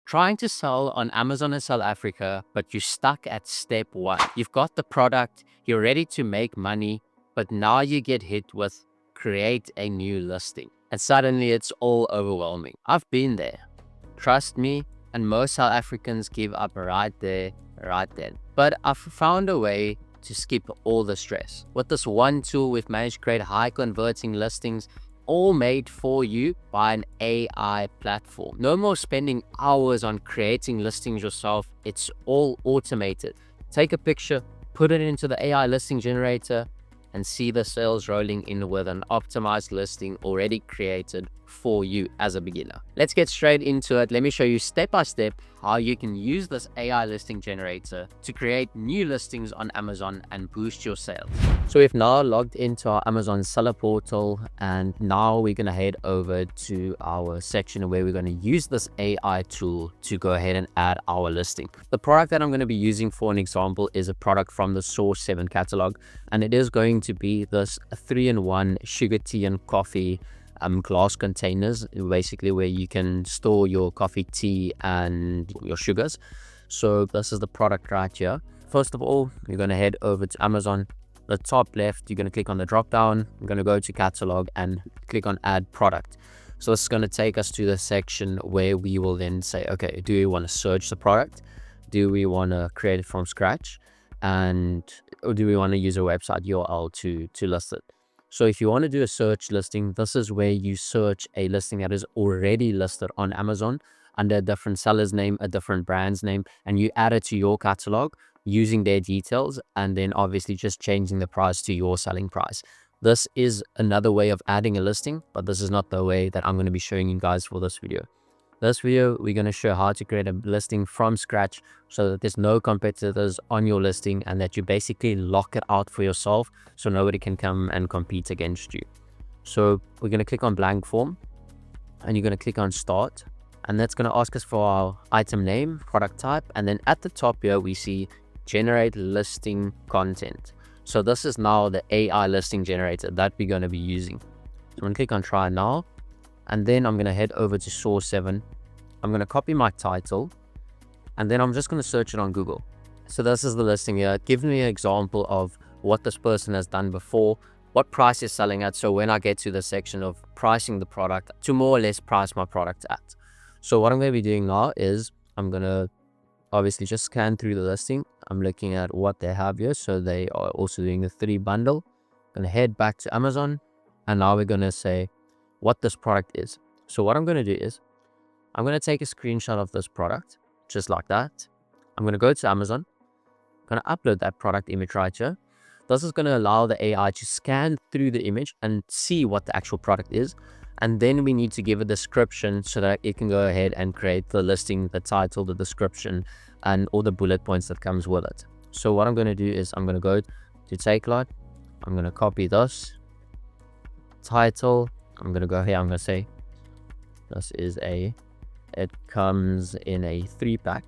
Trying to sell on Amazon in South Africa, but you're stuck at step one. You've got the product, you're ready to make money, but now you get hit with create a new listing. And suddenly it's all overwhelming. I've been there. Trust me, and most South Africans give up right there, right then. But I've found a way to skip all the stress. With this one tool, we've managed to create high converting listings, all made for you by an AI platform. No more spending hours on creating listings yourself. It's all automated. Take a picture, put it into the AI listing generator, and see the sales rolling in with an optimized listing already created for you as a beginner. Let's get straight into it. Let me show you step by step how you can use this AI listing generator to create new listings on Amazon and boost your sales. So we've now logged into our Amazon seller portal, and now we're going to head over to our section where we're going to use this AI tool to go ahead and add our listing. The product that I'm going to be using for an example is a product from the Source 7 catalog, and it is going to be this 3-in-1 sugar, tea, and coffee glass containers, basically where you can store your coffee, tea, and your sugars. So this is the product right here. First of all, you're going to head over to Amazon. The top left, you're going to click on the drop down. I'm going to go to catalog and click on add product. So it's going to take us to the section where we will then say, okay, do we want to search the product? Do we want to create it from scratch? Or do we want to use a website URL to list it? So if you want to do a search listing, this is where you search a listing that is already listed on Amazon under a different seller's name, a different brand's name, and you add it to your catalog using their details, and then obviously just changing the price to your selling price. This is another way of adding a listing, but this is not the way that I'm going to be showing you guys for this video. This video, we're going to show how to create a listing from scratch so that there's no competitors on your listing and that you basically lock it out for yourself so nobody can come and compete against you. So we're going to click on blank form, and you're going to click on start, and that's going to ask us for our item name, product type, and then at the top here we see generate listing content. So this is now the AI listing generator that we're going to be using. So I'm going to click on try now. And then I'm going to head over to Source 7. I'm going to copy my title, and then I'm just going to search it on Google. So this is the listing here. It gives me an example of what this person has done before, what price is selling at. So when I get to the section of pricing the product, to more or less price my product at. So what I'm going to be doing now is I'm going to obviously just scan through the listing. I'm looking at what they have here. So they are also doing the 3 bundle. I'm going to head back to Amazon, and now we're going to say what this product is. So what I'm going to do is I'm going to take a screenshot of this product just like that. I'm going to go to Amazon. I'm going to upload that product image right here. This is going to allow the AI to scan through the image and see what the actual product is. And then we need to give a description so that it can go ahead and create the listing, the title, the description, and all the bullet points that comes with it. So what I'm going to do is I'm going to go to Takealot. I'm going to copy this title. I'm going to go here. I'm going to say this is it comes in a 3-pack,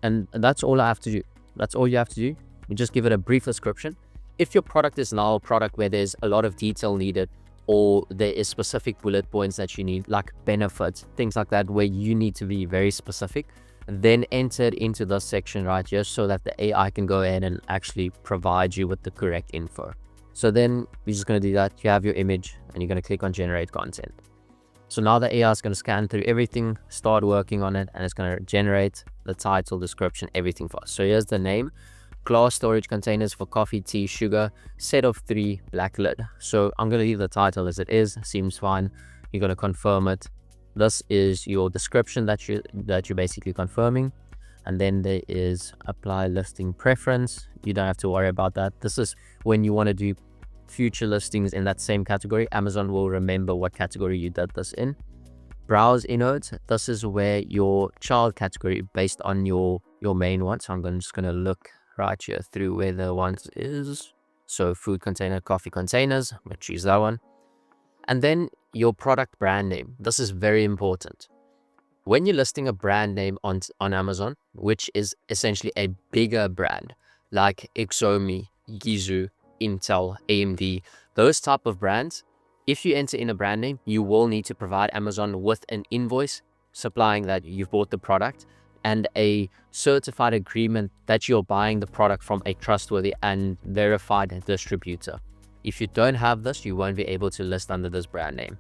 and that's all I have to do. That's all you have to do. You just give it a brief description. If your product is now a product where there's a lot of detail needed, or there is specific bullet points that you need, like benefits, things like that, where you need to be very specific, then enter it into this section right here so that the AI can go ahead and actually provide you with the correct info. So then we're just going to do that. You have your image, and you're going to click on generate content. So now the AI is going to scan through everything, start working on it, and it's going to generate the title, description, everything for us. So here's the name: glass storage containers for coffee, tea, sugar, set of 3, black lid. So I'm going to leave the title as it is. Seems fine. You're going to confirm it. This is your description that you're basically confirming. And then there is apply listing preference. You don't have to worry about that. This is when you want to do future listings in that same category. Amazon will remember what category you did this in. Browse innodes. This is where your child category based on your main one. So I'm just going to look right here through where the ones is. So food container, coffee containers. I'm going to choose that one. And then your product brand name. This is very important. When you're listing a brand name on Amazon, which is essentially a bigger brand like Xiaomi, Gizu, Intel, AMD, those type of brands, if you enter in a brand name, you will need to provide Amazon with an invoice supplying that you've bought the product, and a certified agreement that you're buying the product from a trustworthy and verified distributor. If you don't have this, you won't be able to list under this brand name.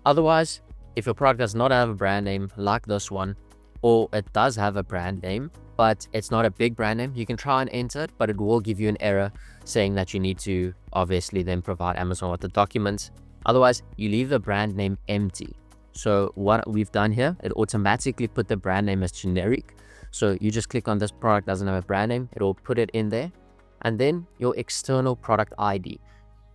Otherwise, if your product does not have a brand name like this one, or it does have a brand name, but it's not a big brand name, you can try and enter it, but it will give you an error saying that you need to obviously then provide Amazon with the documents. Otherwise, you leave the brand name empty. So what we've done here, it automatically put the brand name as generic. So you just click on this product doesn't have a brand name, it will put it in there. And then your external product ID.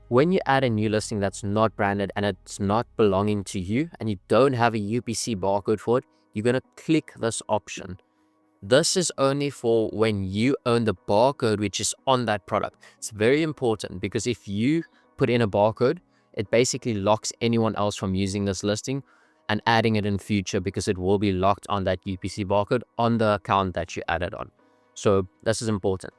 When you add a new listing that's not branded and it's not belonging to you and you don't have a UPC barcode for it, you're going to click this option. This is only for when you own the barcode which is on that product. It's very important because if you put in a barcode, it basically locks anyone else from using this listing and adding it in future, because it will be locked on that UPC barcode on the account that you added on. So this is important.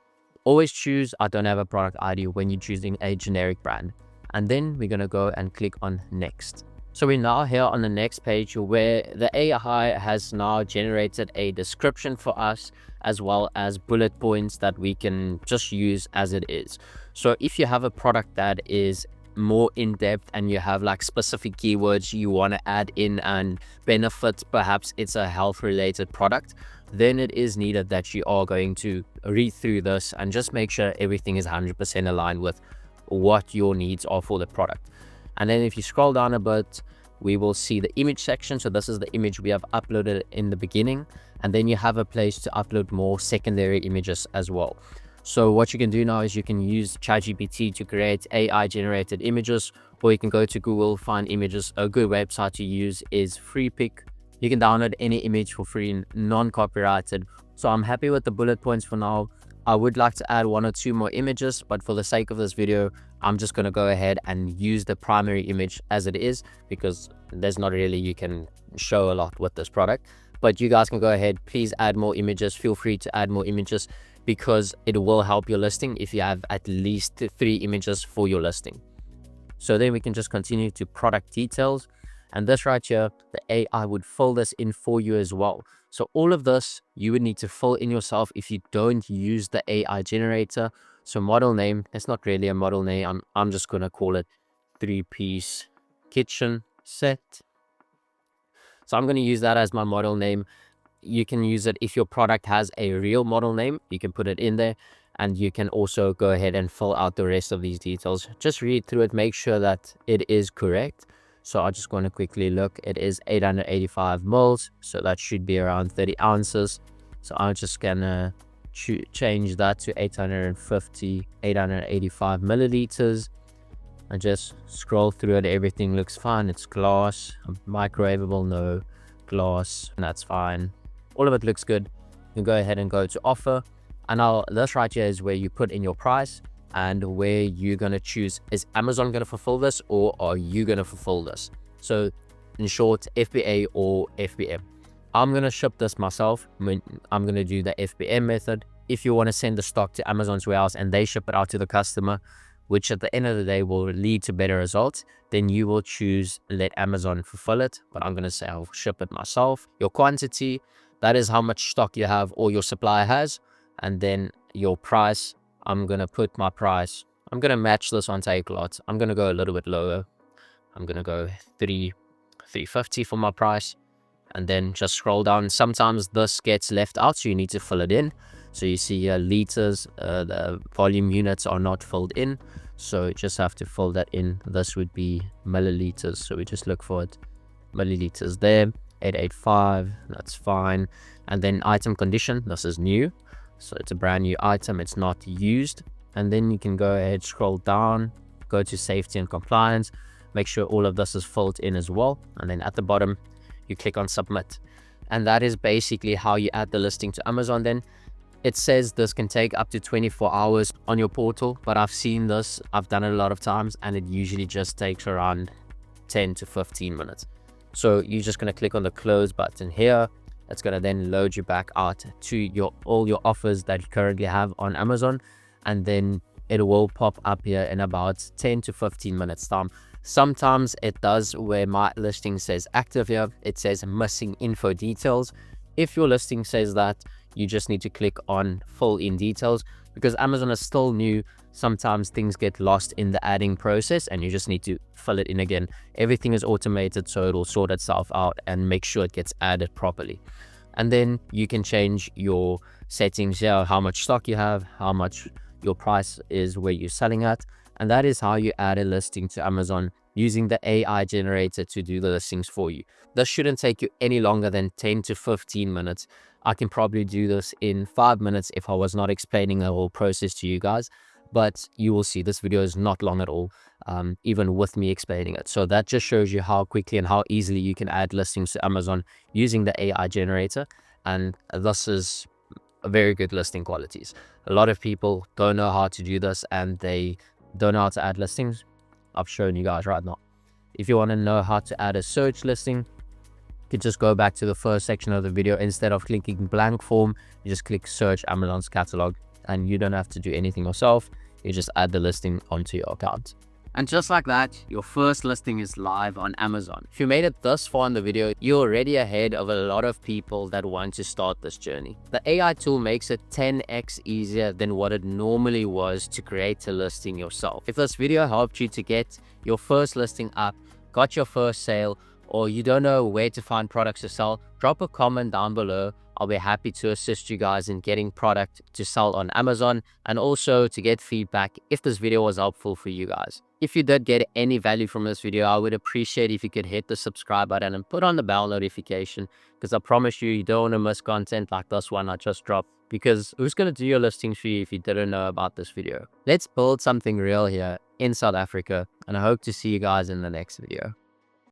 Always choose I don't have a product ID when you're choosing a generic brand. And then we're going to go and click on next. So we're now here on the next page where the AI has now generated a description for us, as well as bullet points that we can just use as it is. So if you have a product that is more in-depth and you have like specific keywords you want to add in and benefits, perhaps it's a health related product, then it is needed that you are going to read through this and just make sure everything is 100% aligned with what your needs are for the product. And then if you scroll down a bit, we will see the image section. So this is the image we have uploaded in the beginning, and then you have a place to upload more secondary images as well. So what you can do now is you can use ChatGPT to create AI generated images, or you can go to Google, find images. A good website to use is FreePic. You can download any image for free, non-copyrighted. So I'm happy with the bullet points for now. I would like to add 1 or 2 more images, but for the sake of this video, I'm just going to go ahead and use the primary image as it is, because there's not really you can show a lot with this product. But you guys can go ahead, please add more images. Feel free to add more images, because it will help your listing if you have at least 3 images for your listing. So then we can just continue to product details. And this right here, the AI would fill this in for you as well. So all of this you would need to fill in yourself if you don't use the AI generator. So model name, it's not really a model name. I'm just going to call it 3-piece kitchen set. So I'm going to use that as my model name. You can use it if your product has a real model name, you can put it in there, and you can also go ahead and fill out the rest of these details. Just read through it, make sure that it is correct. So I just want to quickly look. It is 885 mils, so that should be around 30 ounces. So I'm just gonna change that to 885 milliliters. And just scroll through it. Everything looks fine. It's glass, microwavable, no glass, and that's fine. All of it looks good. You can go ahead and go to offer, and now this right here is where you put in your price and where you're going to choose, is Amazon going to fulfill this or are you going to fulfill this? So in short, FBA or FBM. I'm going to ship this myself. I'm going to do the FBM method. If you want to send the stock to Amazon's warehouse and they ship it out to the customer, which at the end of the day will lead to better results, then you will choose let Amazon fulfill it. But I'm going to say I'll ship it myself. Your quantity, that is how much stock you have or your supplier has. And then your price, I'm going to put my price. I'm going to match this on Takealot. I'm going to go a little bit lower. I'm going to go $350 for my price. And then just scroll down. Sometimes this gets left out, so you need to fill it in. So you see liters, the volume units are not filled in. So you just have to fill that in. This would be milliliters. So we just look for it. Milliliters there. 885. That's fine. And then item condition. This is new. So it's a brand new item. It's not used. And then you can go ahead, scroll down, go to safety and compliance. Make sure all of this is filled in as well. And then at the bottom, you click on submit. And that is basically how you add the listing to Amazon. Then it says this can take up to 24 hours on your portal, but I've seen this, I've done it a lot of times, and it usually just takes around 10 to 15 minutes. So you're just going to click on the close button here. It's going to then load you back out to all your offers that you currently have on Amazon, and then it will pop up here in about 10 to 15 minutes time. Sometimes it does where my listing says active here, it says missing info details. If your listing says that, you just need to click on fill in details. Because Amazon is still new, sometimes things get lost in the adding process and you just need to fill it in again. Everything is automated, so it'll sort itself out and make sure it gets added properly. And then you can change your settings here, how much stock you have, how much your price is where you're selling at. And that is how you add a listing to Amazon using the AI generator to do the listings for you. This shouldn't take you any longer than 10 to 15 minutes. I can probably do this in 5 minutes if I was not explaining the whole process to you guys. But you will see this video is not long at all, even with me explaining it. So that just shows you how quickly and how easily you can add listings to Amazon using the AI generator. And this is a very good listing qualities. A lot of people don't know how to do this and they don't know how to add listings. I've shown you guys right now. If you want to know how to add a search listing, you can just go back to the first section of the video. Instead of clicking blank form, you just click search Amazon's catalog and you don't have to do anything yourself. You just add the listing onto your account. And just like that, your first listing is live on Amazon. If you made it this far in the video, you're already ahead of a lot of people that want to start this journey. The AI tool makes it 10x easier than what it normally was to create a listing yourself. If this video helped you to get your first listing up, got your first sale, or you don't know where to find products to sell, drop a comment down below. I'll be happy to assist you guys in getting product to sell on Amazon and also to get feedback if this video was helpful for you guys. If you did get any value from this video, I would appreciate if you could hit the subscribe button and put on the bell notification, because I promise you don't want to miss content like this one I just dropped. Because who's going to do your listings for you if you didn't know about this video? Let's build something real here in South Africa, and I hope to see you guys in the next video.